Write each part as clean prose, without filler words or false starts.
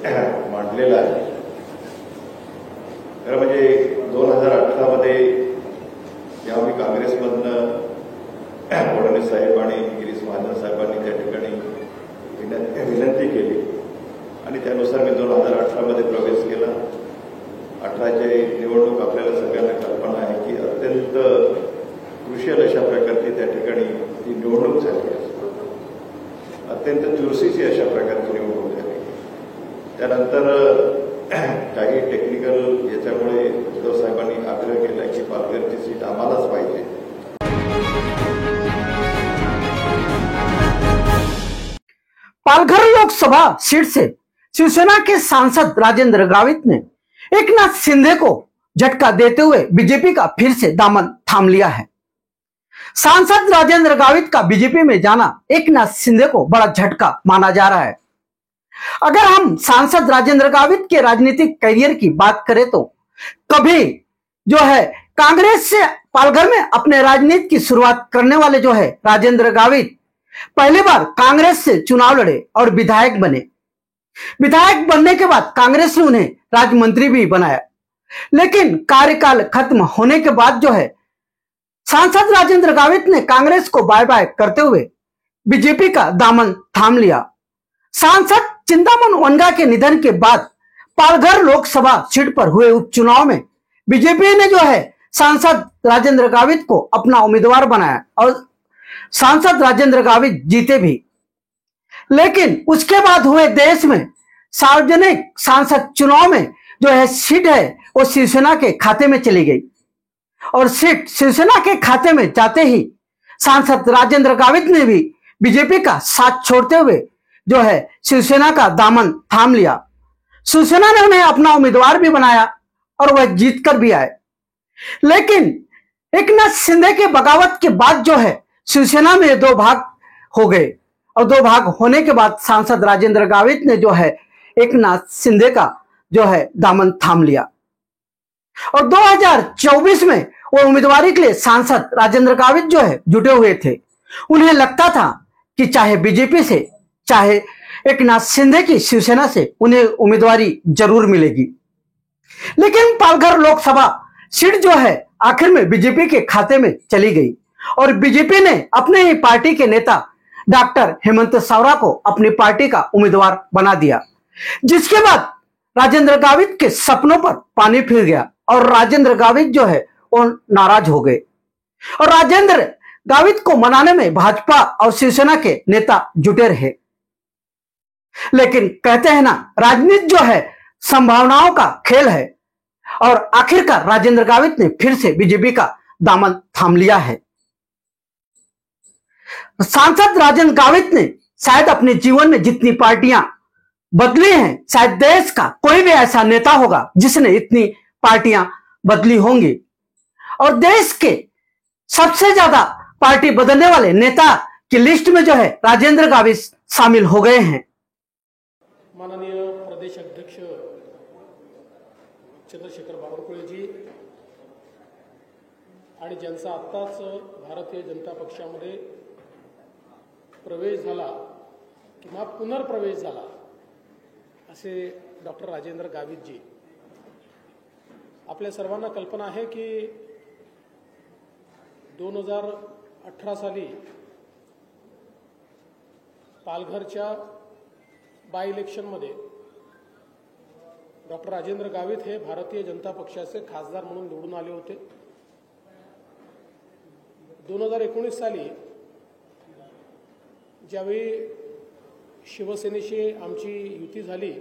मांडलेला आहे। खरं म्हणजे 2018 मध्ये जेव्हा मी काँग्रेसमधनं फडणवीस साहेब आणि गिरीश महाजन साहेबांनी त्या ठिकाणी विनंती केली आणि त्यानुसार मी 2018 मध्ये प्रवेश केला। 18ची निवडणूक आपल्याला सगळ्यांना कल्पना आहे की अत्यंत क्रुशियल अशा प्रकारची त्या ठिकाणी ती निवडणूक झाली आहे, अत्यंत चुरशीची अशा प्रकारची निवडणूक झाली। त्यानंतर काही टेक्निकल याच्यामुळे उद्धव साहेबांनी आग्रह केला की पालघरची सीट आम्हालाच पाहिजे। पालघर लोकसभा सीट से शिवसेना के सांसद राजेंद्र गावित ने एकनाथ शिंदे को झटका देते हुए बीजेपी का फिर से दामन थाम लिया है। सांसद राजेंद्र गावित का बीजेपी में जाना एकनाथ शिंदे को बड़ा झटका माना जा रहा है। अगर हम सांसद राजेंद्र गावित के राजनीतिक करियर की बात करें तो कभी जो है कांग्रेस से पालघर में अपने राजनीति की शुरुआत करने वाले जो है राजेंद्र गावित पहली बार कांग्रेस से चुनाव लड़े और विधायक बने। विधायक बनने के बाद कांग्रेस ने उन्हें राज्य मंत्री भी बनाया, लेकिन कार्यकाल खत्म होने के बाद जो है सांसद राजेंद्र गावित ने कांग्रेस को बाय बाय करते हुए बीजेपी का दामन थाम लिया। सांसद चिंतामन वनगा के निधन के बाद पालघर लोकसभा सीट पर हुए उपचुनाव में बीजेपी ने जो है सांसद राजेंद्र गावित को अपना उम्मीदवार बनाया और सांसद राजेंद्र गावित जीते भी। लेकिन उसके बाद हुए देश में सार्वजनिक सांसद चुनाव में जो है सीट है वो शिवसेना के खाते में चली गई और सीट शिवसेना के खाते में जाते ही सांसद राजेंद्र गावित ने भी बीजेपी का साथ छोड़ते हुए जो है शिवसेना का दामन थाम लिया। शिवसेना ने उन्हें अपना उम्मीदवार भी बनाया और वह जीत कर भी आए। लेकिन एकनाथ शिंदे के बगावत के बाद जो है शिवसेना में दो भाग हो गए और दो भाग होने के बाद सांसद राजेंद्र गावित ने जो है एकनाथ शिंदे का जो है दामन थाम लिया और 2024 में वो उम्मीदवारी के लिए सांसद राजेंद्र गावित जो है जुटे हुए थे। उन्हें लगता था कि चाहे बीजेपी से चाहे एकनाथ शिंदे की शिवसेना से उन्हें उम्मीदवारी जरूर मिलेगी। लेकिन पालघर लोकसभा सीट जो है आखिर में बीजेपी के खाते में चली गई और बीजेपी ने अपने ही पार्टी के नेता डॉक्टर हेमंत सावरा को अपनी पार्टी का उम्मीदवार बना दिया, जिसके बाद राजेंद्र गावित के सपनों पर पानी फिर गया और राजेंद्र गावित जो है वो नाराज हो गए और राजेंद्र गावित को मनाने में भाजपा और शिवसेना के नेता जुटे रहे। लेकिन कहते हैं ना, राजनीति जो है संभावनाओं का खेल है और आखिरकार राजेंद्र गावित ने फिर से बीजेपी का दामन थाम लिया है। सांसद राजेंद्र गावित ने शायद अपने जीवन में जितनी पार्टियां बदली हैं, शायद देश का कोई भी ऐसा नेता होगा जिसने इतनी पार्टियां बदली होंगी और देश के सबसे ज्यादा पार्टी बदलने वाले नेता की लिस्ट में जो है राजेंद्र गावित शामिल हो गए हैं। माननीय प्रदेश अध्यक्ष चंद्रशेखर बावनकुळे जी आणि ज्यांचा आत्ताच भारतीय जनता पक्षामध्ये प्रवेश झाला किंवा पुनर्प्रवेश झाला असे डॉक्टर राजेंद्र गावित जी, आपल्या सर्वांना कल्पना आहे की 2018 साली पालघरच्या बाय इलेक्शनमध्ये डॉक्टर राजेंद्र गावित हे भारतीय जनता पक्षाचे खासदार म्हणून निवडून आले होते। 2019 साली ज्यावेळी शिवसेनेशी आमची युती झाली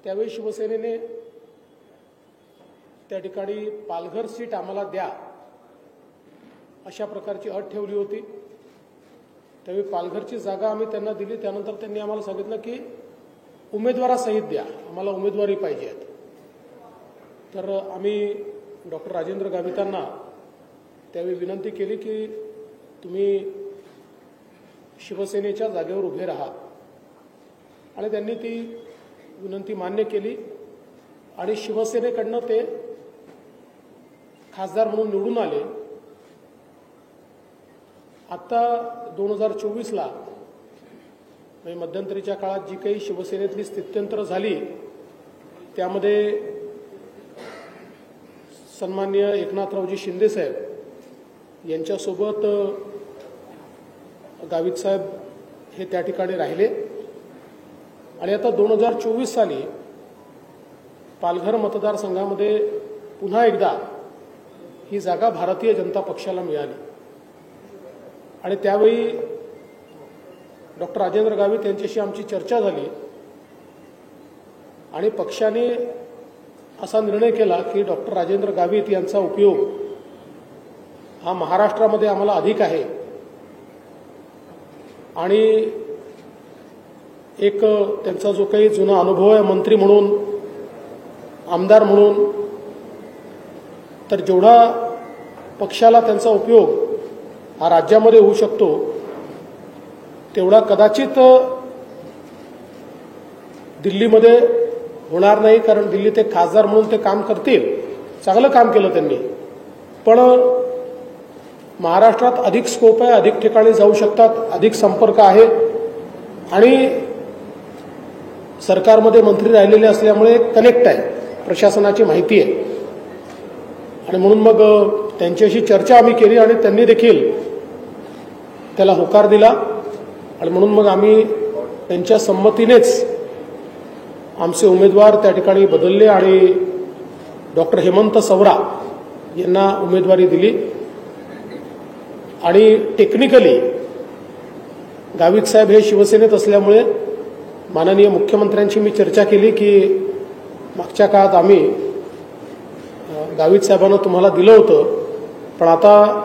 त्यावेळी शिवसेनेने त्या ठिकाणी पालघर सीट आम्हाला द्या अशा प्रकारची अट ठेवली होती। त्यावेळी पालघरची जागा आम्ही त्यांना दिली, त्यानंतर त्यांनी आम्हाला सांगितलं की उमेदवारासहित द्या, आम्हाला उमेदवारी पाहिजे। तर आम्ही डॉक्टर राजेंद्र गावितांना त्यावेळी विनंती केली की तुम्ही शिवसेनेच्या जागेवर उभे राहा आणि त्यांनी ती विनंती मान्य केली आणि शिवसेनेकडनं ते खासदार म्हणून निवडून आले। आता 2024 ला म्हणजे मध्यंतरीच्या काळात जी काही शिवसेनेतली स्थित्यंतर झाली त्यामध्ये सन्माननीय एकनाथरावजी शिंदे साहेब यांच्यासोबत गावित साहेब हे त्या ठिकाणी राहिले आणि आता 2024 साली पालघर मतदारसंघामध्ये पुन्हा एकदा ही जागा भारतीय जनता पक्षाला मिळाली आणि त्यावेळी डॉक्टर राजेंद्र गावित यांच्याशी आमची चर्चा झाली आणि पक्षाने असा निर्णय केला की डॉक्टर राजेंद्र गावित यांचा उपयोग हा महाराष्ट्रामध्ये आम्हाला अधिक आहे आणि एक त्यांचा जो काही जुना अनुभव आहे मंत्री म्हणून आमदार म्हणून तर जेवढा पक्षाला त्यांचा उपयोग हा राज्यामध्ये होऊ शकतो तेवढा कदाचित दिल्लीमध्ये होणार नाही कारण दिल्लीत एक खासदार म्हणून ते काम करतील चांगलं काम केलं त्यांनी पण महाराष्ट्रात अधिक स्कोप आहे अधिक ठिकाणी जाऊ शकतात अधिक संपर्क आहे आणि सरकारमध्ये मंत्री राहिलेले असल्यामुळे कनेक्ट आहे प्रशासनाची माहिती आहे आणि म्हणून मग त्यांच्याशी चर्चा आम्ही केली आणि त्यांनी देखील त्याला होकार दिला आणि म्हणून मग आम्ही त्यांच्या संमतीनेच आमचे उमेदवार त्या ठिकाणी बदलले आणि डॉक्टर हेमंत सवरा यांना उमेदवारी दिली आणि टेक्निकली गावित साहेब हे शिवसेनेत असल्यामुळे माननीय मुख्यमंत्र्यांशी मी चर्चा केली की मागच्या काळात आम्ही गावित साहेबांना तुम्हाला दिलं होतं पण आता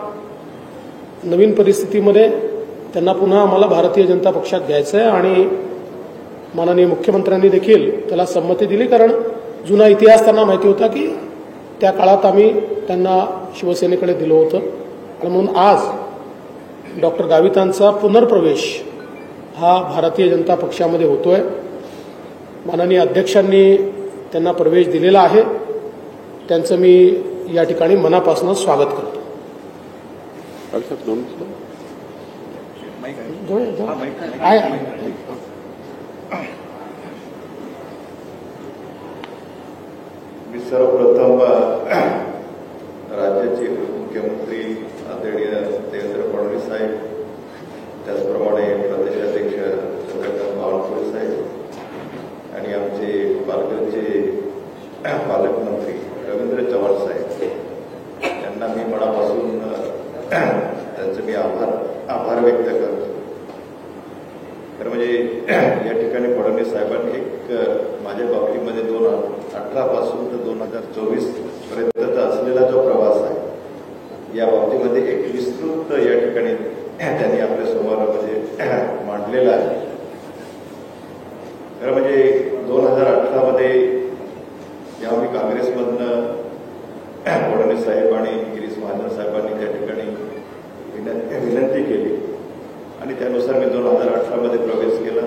नवीन परिस्थितीमध्ये त्यांना पुन्हा आम्हाला भारतीय जनता पक्षात घ्यायचं आहे आणि माननीय मुख्यमंत्र्यांनी देखील त्याला संमती दिली कारण जुना इतिहास त्यांना माहिती होता की त्या काळात आम्ही त्यांना शिवसेनेकडे दिलं होतं आणि म्हणून आज डॉक्टर गावितांचा पुनर्प्रवेश हा भारतीय जनता पक्षामध्ये होतोय माननीय अध्यक्षांनी त्यांना प्रवेश दिलेला आहे त्यांचं मी या ठिकाणी मनापासून स्वागत करतो मी सर्वप्रथम राज्याचे मुख्यमंत्री आदरणीय देवेंद्र फडणवीस साहेब त्याचप्रमाणे प्रदेशाध्यक्ष चंद्रकांत बावनकुळे साहेब आणि आमचे पालघरचे पालकमंत्री रवींद्र चव्हाण साहेब यांना मी मनापासून त्यांचे मी आभार व्यक्त करतो तर म्हणजे या ठिकाणी फडणवीस साहेबांनी एक माझ्या बाबतीमध्ये 2018 पासून तर 2024 पर्यंतचा असलेला जो प्रवास आहे या बाबतीमध्ये एक विस्तृत या ठिकाणी त्यांनी आपल्या समोर म्हणजे मांडलेला आहे तर म्हणजे 2018 जेव्हा मी काँग्रेसमधनं फडणवीस साहेब आणि गिरीश महाजन साहेबांनी त्या ठिकाणी विनंती केली आणि त्यानुसार मी 2018 प्रवेश केला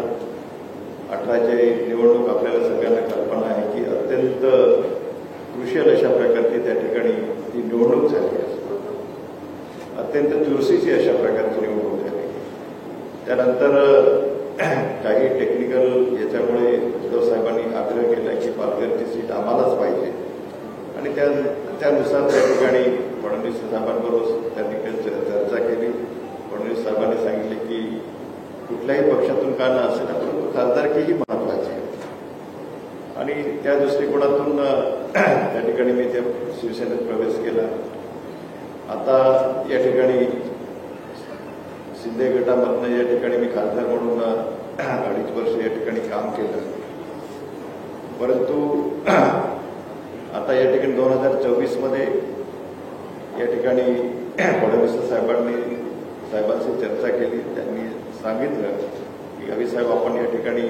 18ची निवडणूक आपल्याला सगळ्यांना कल्पना आहे की अत्यंत क्रुशियल अशा प्रकारची त्या ठिकाणी ती निवडणूक झाली अत्यंत चुरशीची अशा प्रकारची निवडणूक झाली त्यानंतर काही टेक्निकल याच्यामुळे उद्धव साहेबांनी आग्रह केला की पालघरची सीट आम्हालाच पाहिजे आणि त्यानुसार त्या ठिकाणी फडणवीस साहेबांबरोबर त्यांनी चर्चा केली फडणवीस साहेबांनी सांगितले की कुठल्याही पक्षातून का न असेल परंतु खासदारकीही महत्वाची आहे आणि त्या दृष्टिकोनातून त्या ठिकाणी मी त्या शिवसेनेत प्रवेश केला आता या ठिकाणी शिंदे गटामधनं या ठिकाणी मी खासदार म्हणून 2.5 वर्ष या ठिकाणी काम केलं परंतु आता या ठिकाणी 2024 या ठिकाणी फडणवीस साहेबांशी चर्चा केली त्यांनी सांगितलं की गावित साहेब आपण या ठिकाणी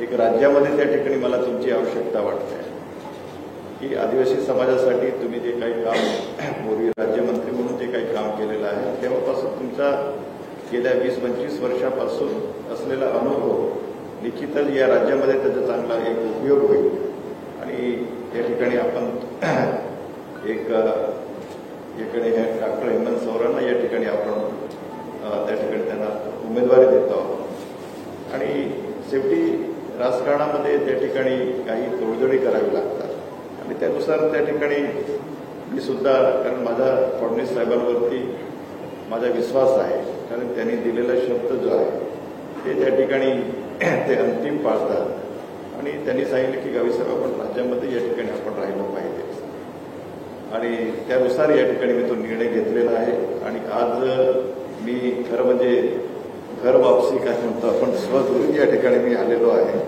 एक राज्यामध्ये त्या ठिकाणी मला तुमची आवश्यकता वाटते की आदिवासी समाजासाठी तुम्ही जे काही काम पूर्वी राज्यमंत्री म्हणून जे काही काम केलेलं आहे तेव्हापासून तुमचा गेल्या 20-25 वर्षापासून असलेला अनुभव निश्चितच या राज्यामध्ये त्याचा चांगला एक उपयोग होईल आणि या ठिकाणी आपण एक याकडे डॉक्टर हेमंत सवरांना या ठिकाणी आपण त्या ठिकाणी त्यांना उमेदवारी देत आहोत आणि शेवटी राजकारणामध्ये त्या ठिकाणी काही तोडजोडी करावी लागतात आणि त्यानुसार त्या ठिकाणी मी सुद्धा, कारण माझा फडणवीस साहेबांवरती माझा विश्वास आहे, कारण त्यांनी दिलेला शब्द जो आहे ते त्या ठिकाणी ते अंतिम पाळतात आणि त्यांनी सांगितलं की गावी साहेब आपण राज्यामध्ये या ठिकाणी आपण राहिलं पाहिजे आणि त्यानुसार या ठिकाणी मी तो निर्णय घेतलेला आहे आणि आज मी खरं म्हणजे घर वापसी काय म्हणतो आपण स्वगृही या ठिकाणी मी आलेलो आहे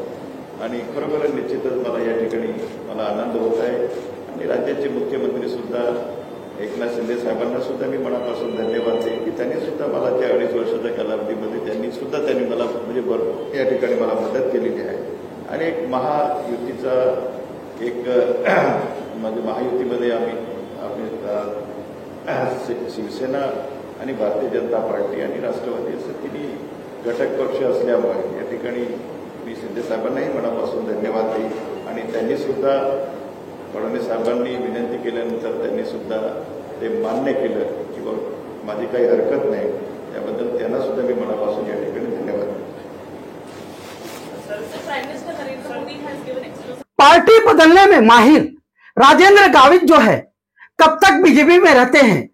आणि खरोखर निश्चितच मला या ठिकाणी मला आनंद होत आहे आणि राज्याचे मुख्यमंत्री सुद्धा एकनाथ शिंदे साहेबांना सुद्धा मी मनापासून धन्यवाद देईन की त्यांनी सुद्धा मला त्या 2.5 वर्षाच्या कालावधीमध्ये त्यांनी मला म्हणजे भरपूर या ठिकाणी मला मदत केलेली आहे आणि एक महायुतीचा एक म्हणजे महायुतीमध्ये आम्ही शिवसेना आणि भारतीय जनता पार्टी आणि राष्ट्रवादी असं तिन्ही घटक पक्ष असल्यामुळे या ठिकाणी मी शिंदे साहेबांनाही मनापासून धन्यवाद देईन आणि त्यांनी सुद्धा फडणवीस साहेबांनी विनंती केल्यानंतर त्यांनी सुद्धा ते मान्य केलं की बाबा माझी काही हरकत नाही, त्याबद्दल त्यांना सुद्धा मी मनापासून या ठिकाणी धन्यवाद देतो. पार्टी बदलने में माहिर राजेंद्र गावित जो है कब तक बीजेपी में रहते हैं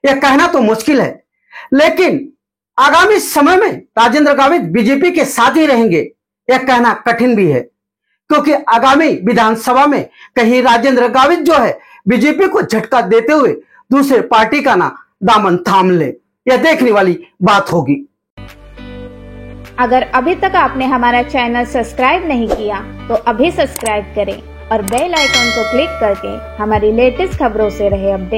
यह कहना तो मुश्किल है, लेकिन आगामी समय में राजेंद्र गावित बीजेपी के साथ ही रहेंगे यह कहना कठिन भी है, क्योंकि आगामी विधानसभा में कहीं राजेंद्र गावित जो है बीजेपी को झटका देते हुए दूसरे पार्टी का ना दामन थाम ले, यह देखने वाली बात होगी। अगर अभी तक आपने हमारा चैनल सब्सक्राइब नहीं किया तो अभी सब्सक्राइब करें और बेल आइकॉन को क्लिक करके हमारी लेटेस्ट खबरों से रहे अपडेट।